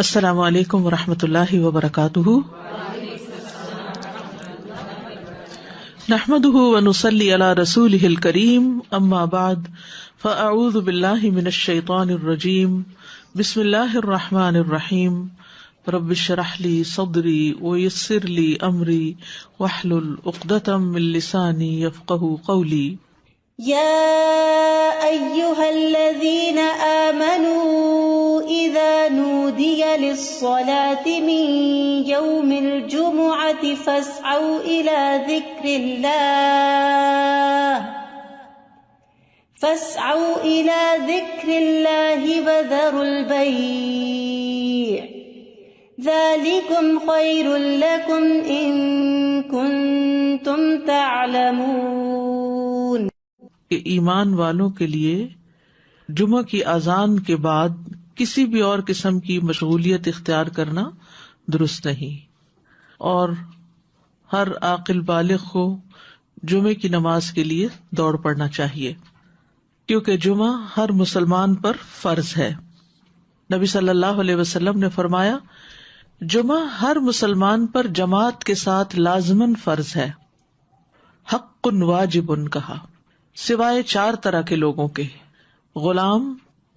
السلام علیکم ورحمۃ اللہ وبرکاتہ، نحمده ونصلی علی رسولہ الکریم، اما بعد فاعوذ باللہ من الشیطان الرجیم، بسم اللہ الرحمن الرحیم، رب اشرح لی صدری ویسر لی امری واحلل عقدۃ من لسانی یفقہوا قولی۔ يا أيها الذين آمنوا إذا نودي للصلاة من يوم الجمعة فاسعوا إلى ذكر الله وذروا البيع ذلكم خير لكم إن كنتم تعلمون۔ کہ ایمان والوں کے لیے جمعہ کی اذان کے بعد کسی بھی اور قسم کی مشغولیت اختیار کرنا درست نہیں، اور ہر عاقل بالغ کو جمعے کی نماز کے لیے دوڑ پڑنا چاہیے، کیونکہ جمعہ ہر مسلمان پر فرض ہے۔ نبی صلی اللہ علیہ وسلم نے فرمایا، جمعہ ہر مسلمان پر جماعت کے ساتھ لازماً فرض ہے، حق واجب کہا، سوائے 4 طرح کے لوگوں کے: غلام،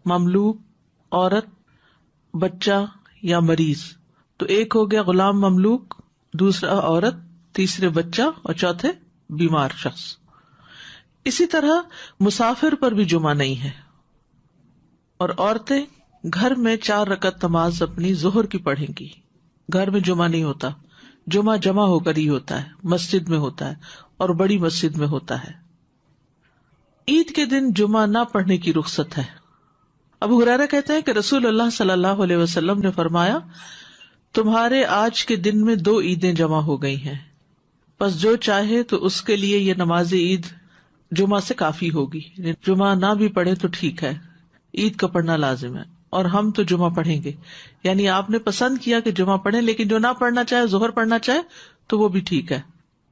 مملوک، عورت، بچہ یا مریض۔ تو ایک ہو گیا غلام مملوک، دوسرا عورت، تیسرے بچہ اور چوتھے بیمار شخص۔ اسی طرح مسافر پر بھی جمعہ نہیں ہے، اور عورتیں گھر میں 4 رکعت نماز اپنی ظہر کی پڑھیں گی۔ گھر میں جمعہ نہیں ہوتا، جمعہ جمع ہو کر ہی ہوتا ہے، مسجد میں ہوتا ہے، اور بڑی مسجد میں ہوتا ہے۔ عید کے دن جمعہ نہ پڑھنے کی رخصت ہے۔ ابو ہریرہ کہتے ہیں کہ رسول اللہ صلی اللہ علیہ وسلم نے فرمایا، تمہارے آج کے دن میں 2 عیدیں جمع ہو گئی ہیں، پس جو چاہے تو اس کے لیے یہ نماز عید جمعہ سے کافی ہوگی۔ جمعہ نہ بھی پڑھے تو ٹھیک ہے، عید کا پڑھنا لازم ہے، اور ہم تو جمعہ پڑھیں گے۔ یعنی آپ نے پسند کیا کہ جمعہ پڑھیں، لیکن جو نہ پڑھنا چاہے، ظہر پڑھنا چاہے تو وہ بھی ٹھیک ہے۔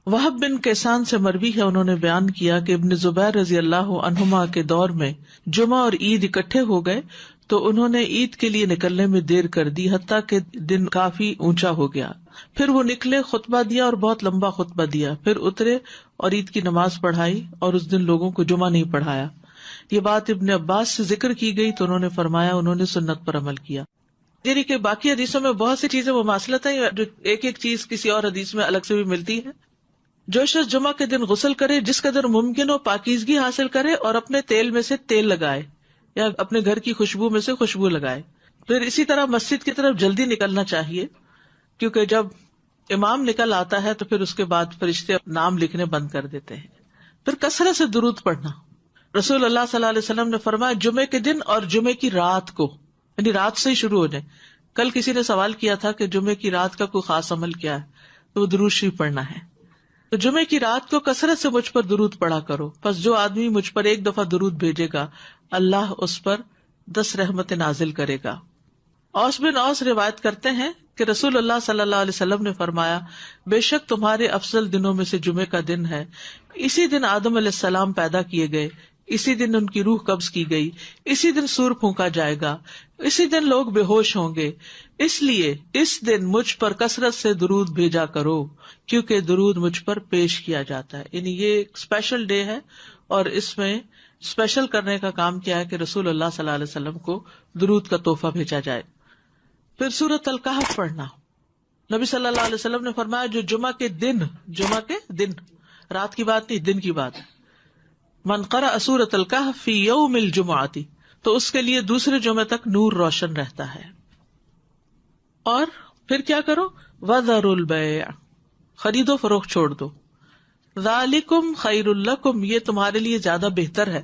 وہب بن کیسان سے مروی ہے، انہوں نے بیان کیا کہ ابن زبیر رضی اللہ عنہما کے دور میں جمعہ اور عید اکٹھے ہو گئے تو انہوں نے عید کے لیے نکلنے میں دیر کر دی، حتیٰ کہ دن کافی اونچا ہو گیا۔ پھر وہ نکلے، خطبہ دیا اور بہت لمبا خطبہ دیا، پھر اترے اور عید کی نماز پڑھائی، اور اس دن لوگوں کو جمعہ نہیں پڑھایا۔ یہ بات ابن عباس سے ذکر کی گئی تو انہوں نے فرمایا انہوں نے سنت پر عمل کیا۔ یعنی کہ باقی حدیثوں میں بہت سی چیزیں مماثلت ہیں، جو ایک ایک چیز کسی اور حدیث میں الگ سے بھی ملتی ہے۔ جو شخص جمعہ کے دن غسل کرے، جس قدر ممکن ہو پاکیزگی حاصل کرے، اور اپنے تیل میں سے تیل لگائے یا اپنے گھر کی خوشبو میں سے خوشبو لگائے۔ پھر اسی طرح مسجد کی طرف جلدی نکلنا چاہیے، کیونکہ جب امام نکل آتا ہے تو پھر اس کے بعد فرشتے نام لکھنے بند کر دیتے ہیں۔ پھر کثرت سے درود پڑھنا۔ رسول اللہ صلی اللہ علیہ وسلم نے فرمایا، جمعے کے دن اور جمعے کی رات کو، یعنی رات سے ہی شروع ہو جائے۔ کل کسی نے سوال کیا تھا کہ جمعے کی رات کا کوئی خاص عمل کیا ہے، تو وہ درود شریف پڑھنا ہے۔ تو جمعے کی رات کو کثرت سے مجھ پر درود پڑھا کرو، پس جو آدمی مجھ پر 1 دفعہ درود بھیجے گا، اللہ اس پر 10 رحمت نازل کرے گا۔ اوس بن اوس روایت کرتے ہیں کہ رسول اللہ صلی اللہ علیہ وسلم نے فرمایا، بے شک تمہارے افضل دنوں میں سے جمعے کا دن ہے۔ اسی دن آدم علیہ السلام پیدا کیے گئے، اسی دن ان کی روح قبض کی گئی، اسی دن سور پھونکا جائے گا، اسی دن لوگ بے ہوش ہوں گے، اس لیے اس دن مجھ پر کثرت سے درود بھیجا کرو، کیونکہ درود مجھ پر پیش کیا جاتا ہے۔ یعنی یہ ایک اسپیشل ڈے ہے، اور اس میں اسپیشل کرنے کا کام کیا ہے کہ رسول اللہ صلی اللہ علیہ وسلم کو درود کا تحفہ بھیجا جائے۔ پھر سورۃ الکہف پڑھنا۔ نبی صلی اللہ علیہ وسلم نے فرمایا، جو جمعہ کے دن، رات کی بات نہیں، دن کی بات، من قرأ سورۃ الکہف فی یوم الجمعۃ، تو اس کے لیے دوسرے جمعے تک نور روشن رہتا ہے۔ اور پھر کیا کرو، وذروا البیع، خرید و فروخت چھوڑ دو، ذالکم خیر لکم، یہ تمہارے لیے زیادہ بہتر ہے،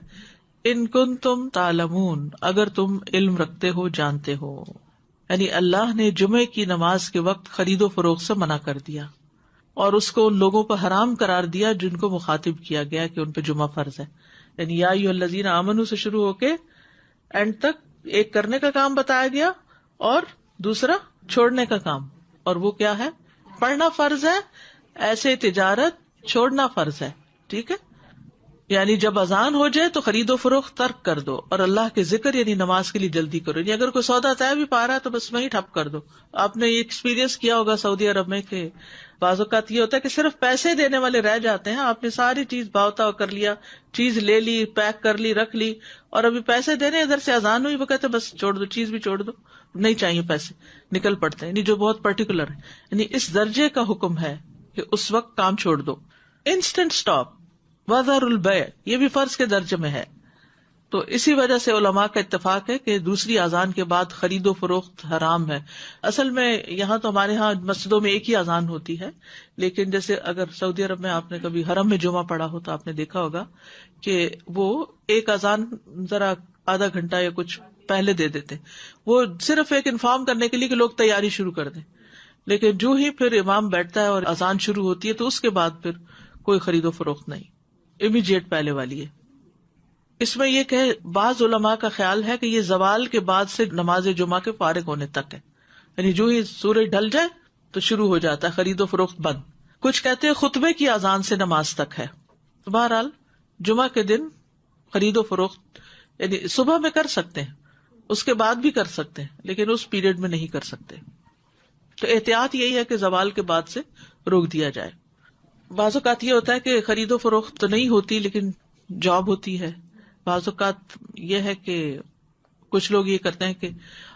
ان کنتم تعلمون، اگر تم علم رکھتے ہو، جانتے ہو۔ یعنی اللہ نے جمعے کی نماز کے وقت خرید و فروخت سے منع کر دیا، اور اس کو ان لوگوں پر حرام قرار دیا جن کو مخاطب کیا گیا کہ ان پہ جمعہ فرض ہے۔ یعنی یا ایھا الذین آمنوا سے شروع ہو کے اینڈ تک ایک کرنے کا کام بتایا گیا اور دوسرا چھوڑنے کا کام، اور وہ کیا ہے؟ پڑھنا فرض ہے، ایسے تجارت چھوڑنا فرض ہے۔ ٹھیک ہے، یعنی جب اذان ہو جائے تو خرید و فروخت ترک کر دو اور اللہ کے ذکر یعنی نماز کے لیے جلدی کرو. یعنی اگر کوئی سودا طے بھی پا رہا ہے تو بس وہیں ٹھپ کر دو. آپ نے یہ ایکسپیرینس کیا ہوگا سعودی عرب میں کہ بعض اوقات یہ ہوتا ہے کہ صرف پیسے دینے والے رہ جاتے ہیں. آپ نے ساری چیز بھاؤ تاؤ کر لیا, چیز لے لی, پیک کر لی, رکھ لی, اور ابھی پیسے دینے ادھر سے اذان ہوئی, وہ کہتے بس چھوڑ دو, چیز بھی چھوڑ دو, نہیں چاہیے پیسے, نکل پڑتے ہیں. یعنی جو بہت پرٹیکولر ہے, یعنی اس درجے کا حکم ہے کہ اس وقت کام چھوڑ دو. انسٹنٹ اسٹاپ, وذر البیع, یہ بھی فرض کے درجے میں ہے. تو اسی وجہ سے علماء کا اتفاق ہے کہ دوسری اذان کے بعد خرید و فروخت حرام ہے. اصل میں یہاں تو ہمارے ہاں مسجدوں میں ایک ہی اذان ہوتی ہے, لیکن جیسے اگر سعودی عرب میں آپ نے کبھی حرم میں جمعہ پڑھا ہو تو آپ نے دیکھا ہوگا کہ وہ ایک اذان ذرا آدھا گھنٹہ یا کچھ پہلے دے دیتے, وہ صرف ایک انفارم کرنے کے لیے کہ لوگ تیاری شروع کر دیں. لیکن جو ہی پھر امام بیٹھتا ہے اور اذان شروع ہوتی ہے تو اس کے بعد پھر کوئی خرید و فروخت نہیں, امیڈیٹ پہلے والی ہے. اس میں یہ کہ بعض علماء کا خیال ہے کہ یہ زوال کے بعد سے نماز جمعہ کے فارغ ہونے تک ہے, یعنی جو ہی سورج ڈھل جائے تو شروع ہو جاتا ہے خرید و فروخت بند. کچھ کہتے ہیں خطبے کی اذان سے نماز تک ہے. بہرحال جمعہ کے دن خرید و فروخت یعنی صبح میں کر سکتے ہیں, اس کے بعد بھی کر سکتے ہیں, لیکن اس پیریڈ میں نہیں کر سکتے. تو احتیاط یہی ہے کہ زوال کے بعد سے روک دیا جائے. بعض اوقات یہ ہوتا ہے کہ خرید و فروخت تو نہیں ہوتی لیکن جاب ہوتی ہے. بعض اوقات یہ ہے کہ کچھ لوگ یہ کرتے ہیں کہ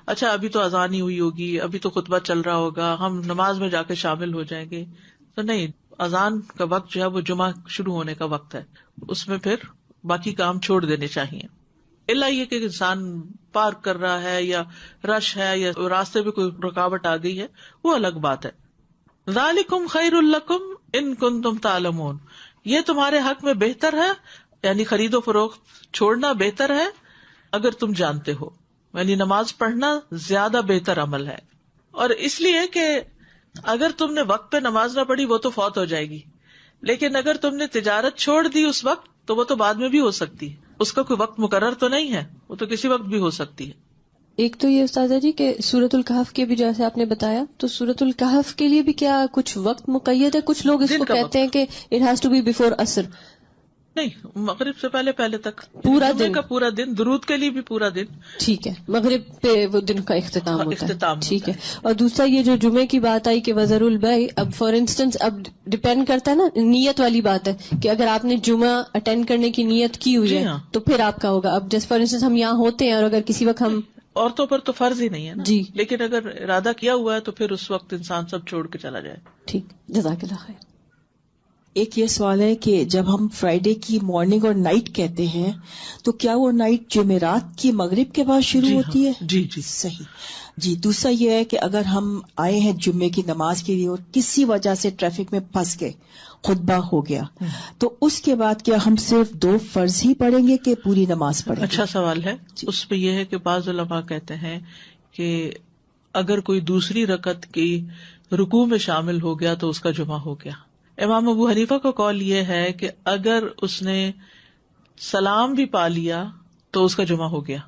اچھا ابھی تو اذان ہی ہوئی ہوگی, ابھی تو خطبہ چل رہا ہوگا, ہم نماز میں جا کے شامل ہو جائیں گے. تو نہیں, اذان کا وقت جو ہے وہ جمعہ شروع ہونے کا وقت ہے, اس میں پھر باقی کام چھوڑ دینے چاہیے. الا یہ کہ انسان پارک کر رہا ہے یا رش ہے یا راستے میں کوئی رکاوٹ آ گئی ہے, وہ الگ بات ہے. ذالکم خیر لکم ان کنتم تعلمون, یہ تمہارے حق میں بہتر ہے, یعنی خرید و فروخت چھوڑنا بہتر ہے اگر تم جانتے ہو. یعنی نماز پڑھنا زیادہ بہتر عمل ہے. اور اس لیے کہ اگر تم نے وقت پہ نماز نہ پڑھی وہ تو فوت ہو جائے گی, لیکن اگر تم نے تجارت چھوڑ دی اس وقت تو وہ تو بعد میں بھی ہو سکتی ہے, اس کا کوئی وقت مقرر تو نہیں ہے, وہ تو کسی وقت بھی ہو سکتی ہے. ایک تو یہ استاذہ جی کہ سورۃ الکہف کے بھی جیسے آپ نے بتایا, تو سورۃ الکہف کے لیے بھی کیا کچھ وقت مقید ہے؟ کچھ لوگ اس کو کہتے ہیں کہ it has to be before عصر. نہیں, مغرب سے پہلے تک پورا دن کا پورا دن, درود کے لیے بھی پورا دن. ٹھیک ہے, مغرب پہ وہ دن کا اختتام ہوتا ہے. ٹھیک ہے. اور دوسرا یہ جو جمعے کی بات آئی کہ وذر البیع, اب فار انسٹنس اب ڈپینڈ کرتا ہے نا, نیت والی بات ہے کہ اگر آپ نے جمعہ اٹینڈ کرنے کی نیت کی ہوئی ہے تو پھر آپ کا ہوگا. اب جیسے فار انسٹنس ہم یہاں ہوتے ہیں اور اگر کسی وقت ہم, عورتوں پر تو فرض ہی نہیں ہے نا جی, لیکن اگر ارادہ کیا ہوا ہے تو پھر اس وقت انسان سب چھوڑ کے چلا جائے. ٹھیک, جزاک اللہ خیر. ایک یہ سوال ہے کہ جب ہم فرائیڈے کی مارننگ اور نائٹ کہتے ہیں تو کیا وہ نائٹ جمعرات کی مغرب کے بعد شروع ہوتی ہے؟ جی جی صحیح. جی, دوسرا یہ ہے کہ اگر ہم آئے ہیں جمعے کی نماز کے لیے اور کسی وجہ سے ٹریفک میں پھنس گئے, خطبہ ہو گیا, تو اس کے بعد کیا ہم صرف 2 فرض ہی پڑھیں گے کہ پوری نماز پڑھیں گے؟ اچھا سوال ہے. اس پہ یہ ہے کہ بعض علماء کہتے ہیں کہ اگر کوئی دوسری رکعت کی رکوع میں شامل ہو گیا تو اس کا جمعہ ہو گیا. امام ابو حنیفہ کا قول یہ ہے کہ اگر اس نے سلام بھی پا لیا تو اس کا جمعہ ہو گیا,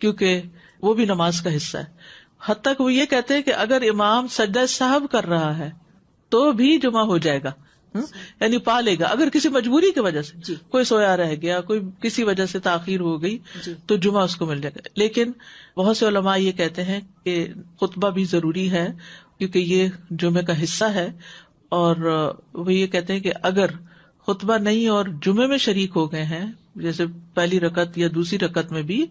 کیونکہ وہ بھی نماز کا حصہ ہے. حتیٰ کہ وہ یہ کہتے ہیں کہ اگر امام سجدہ سہو کر رہا ہے تو بھی جمعہ ہو جائے گا, یعنی پا لے گا. اگر کسی مجبوری کی وجہ سے کوئی سویا رہ گیا, کوئی کسی وجہ سے تاخیر ہو گئی تو جمعہ اس کو مل جائے گا. لیکن بہت سے علماء یہ کہتے ہیں کہ خطبہ بھی ضروری ہے کیونکہ یہ جمعے کا حصہ ہے, اور وہ یہ کہتے ہیں کہ اگر خطبہ نہیں اور جمعے میں شریک ہو گئے ہیں جیسے پہلی رکعت یا دوسری رکعت میں بھی,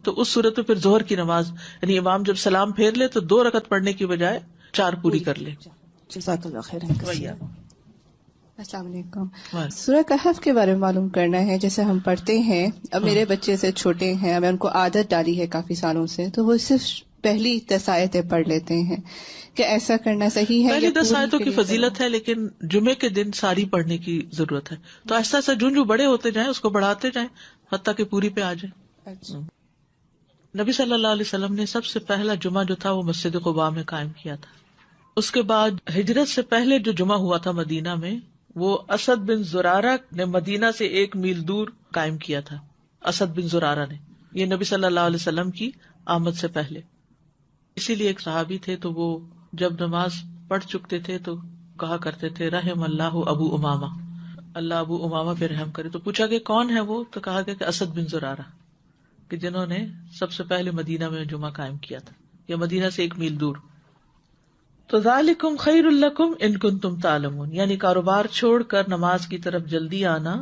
تو اس صورت میں پھر ظہر کی نماز یعنی امام جب سلام پھیر لے تو 2 رکعت پڑھنے کی بجائے 4 پوری کر لے. جزاک اللہ خیر. السلام علیکم. سورہ کہف کے بارے میں معلوم کرنا ہے. جیسے ہم پڑھتے ہیں, اب میرے بچے سے چھوٹے ہیں, میں ان کو عادت ڈالی ہے کافی سالوں سے, تو وہ صرف پہلی 10 آیتیں پڑھ لیتے ہیں. کہ ایسا کرنا صحیح ہے؟ پہلی 10 آیتوں کی فضیلت ہے لیکن جمعے کے دن ساری پڑھنے کی ضرورت ہے. تو ایسا ایسا جو بڑے ہوتے جائیں اس کو بڑھاتے جائیں حتیٰ کہ پوری پہ آ جائے. اچھا. نبی صلی اللہ علیہ وسلم نے سب سے پہلا جمعہ جو تھا وہ مسجد قباء میں قائم کیا تھا. اس کے بعد ہجرت سے پہلے جو جمعہ ہوا تھا مدینہ میں وہ اسد بن زرارہ نے مدینہ سے 1 میل دور قائم کیا تھا. اسد بن زرارہ نے, یہ نبی صلی اللہ علیہ وسلم کی آمد سے پہلے. اسی لیے ایک صحابی تھے تو وہ جب نماز پڑھ چکتے تھے تو کہا کرتے تھے رحم اللہ ابو امامہ, اللہ ابو امامہ پہ رحم کرے. تو پوچھا کہ کون ہے وہ؟ تو کہا گیا کہ اسد بن زرارہ، کہ جنہوں نے سب سے پہلے مدینہ میں جمعہ قائم کیا تھا، یا مدینہ سے 1 میل دور. تو ذالکم خیر لکم ان کنتم تعلمون، یعنی کاروبار چھوڑ کر نماز کی طرف جلدی آنا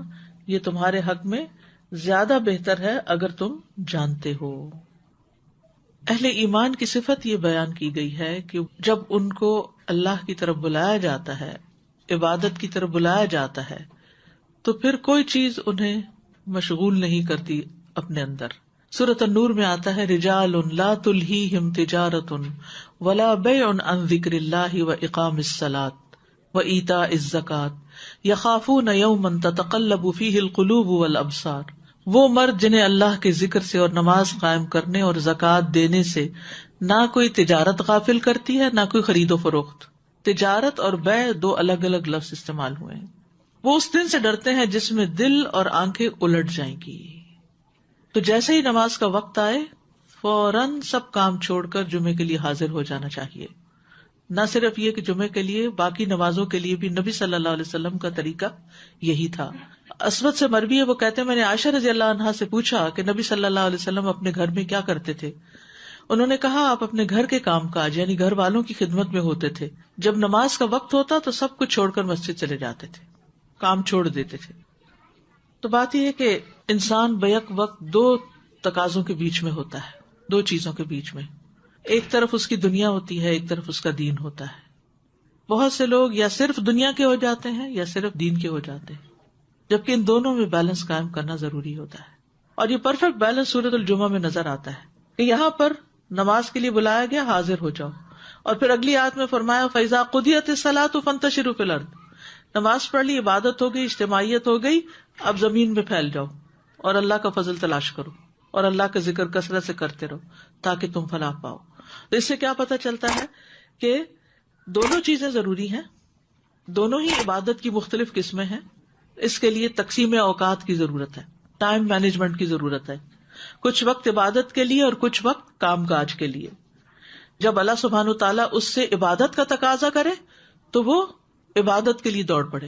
یہ تمہارے حق میں زیادہ بہتر ہے اگر تم جانتے ہو. اہل ایمان کی صفت یہ بیان کی گئی ہے کہ جب ان کو اللہ کی طرف بلایا جاتا ہے، عبادت کی طرف بلایا جاتا ہے، تو پھر کوئی چیز انہیں مشغول نہیں کرتی اپنے اندر. سورۃ النور میں آتا ہے رجال لا تلہیہم تجارۃ ولا بیع عن ذکر اللہ واقام الصلاۃ وایتاء الزکاۃ یخافون یوما تتقلب فیہ القلوب والابصار. وہ مرد جنہیں اللہ کے ذکر سے اور نماز قائم کرنے اور زکوٰۃ دینے سے نہ کوئی تجارت غافل کرتی ہے نہ کوئی خرید و فروخت. تجارت اور بیع 2 الگ الگ لفظ استعمال ہوئے ہیں. وہ اس دن سے ڈرتے ہیں جس میں دل اور آنکھیں الٹ جائیں گی. تو جیسے ہی نماز کا وقت آئے فوراً سب کام چھوڑ کر جمعے کے لیے حاضر ہو جانا چاہیے. نہ صرف یہ کہ جمعے کے لیے، باقی نمازوں کے لیے بھی نبی صلی اللہ علیہ وسلم کا طریقہ یہی تھا. اسود سے مروی ہے، وہ کہتے ہیں میں نے عائشہ رضی اللہ عنہا سے پوچھا کہ نبی صلی اللہ علیہ وسلم اپنے گھر میں کیا کرتے تھے. انہوں نے کہا آپ اپنے گھر کے کام کاج یعنی گھر والوں کی خدمت میں ہوتے تھے. جب نماز کا وقت ہوتا تو سب کچھ چھوڑ کر مسجد چلے جاتے تھے، کام چھوڑ دیتے تھے. تو بات یہ ہے کہ انسان بیک وقت 2 تقاضوں کے بیچ میں ہوتا ہے، 2 چیزوں کے بیچ میں. ایک طرف اس کی دنیا ہوتی ہے، ایک طرف اس کا دین ہوتا ہے. بہت سے لوگ یا صرف دنیا کے ہو جاتے ہیں یا صرف دین کے ہو جاتے ہیں، جبکہ ان دونوں میں بیلنس قائم کرنا ضروری ہوتا ہے. اور یہ پرفیکٹ بیلنس سورۃ الجمعہ میں نظر آتا ہے کہ یہاں پر نماز کے لیے بلایا گیا، حاضر ہو جاؤ. اور پھر اگلی آیت میں فرمایا فَإِذَا قُضِيَتِ الصَّلَاةُ فَانتَشِرُوا فِي الْأَرْضِ. نماز پڑھ لی، عبادت ہو گئی، اجتماعیت ہو گئی، اب زمین میں پھیل جاؤ اور اللہ کا فضل تلاش کرو اور اللہ کا ذکر کثرت سے کرتے رہو تاکہ تم فلاح پاؤ. تو اس سے کیا پتہ چلتا ہے کہ دونوں چیزیں ضروری ہیں، دونوں ہی عبادت کی مختلف قسمیں ہیں. اس کے لیے تقسیم اوقات کی ضرورت ہے، ٹائم مینجمنٹ کی ضرورت ہے. کچھ وقت عبادت کے لیے اور کچھ وقت کام کاج کے لیے. جب اللہ سبحانہ و تعالیٰ اس سے عبادت کا تقاضا کرے تو وہ عبادت کے لیے دوڑ پڑے،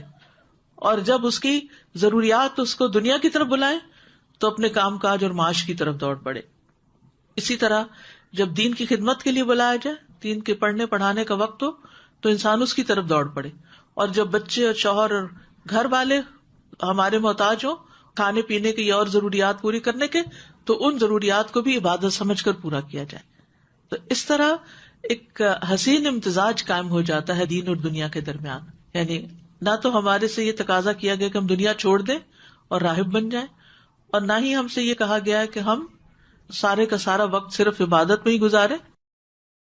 اور جب اس کی ضروریات اس کو دنیا کی طرف بلائیں تو اپنے کام کاج اور معاش کی طرف دوڑ پڑے. اسی طرح جب دین کی خدمت کے لیے بلایا جائے، دین کے پڑھنے پڑھانے کا وقت ہو تو انسان اس کی طرف دوڑ پڑے. اور جب بچے اور شوہر اور گھر والے ہمارے محتاج ہوں کھانے پینے کی اور ضروریات پوری کرنے کے، تو ان ضروریات کو بھی عبادت سمجھ کر پورا کیا جائے. تو اس طرح ایک حسین امتزاج قائم ہو جاتا ہے دین اور دنیا کے درمیان. یعنی نہ تو ہمارے سے یہ تقاضا کیا گیا کہ ہم دنیا چھوڑ دیں اور راہب بن جائیں، اور نہ ہی ہم سے یہ کہا گیا ہے کہ ہم سارے کا سارا وقت صرف عبادت میں ہی گزارے.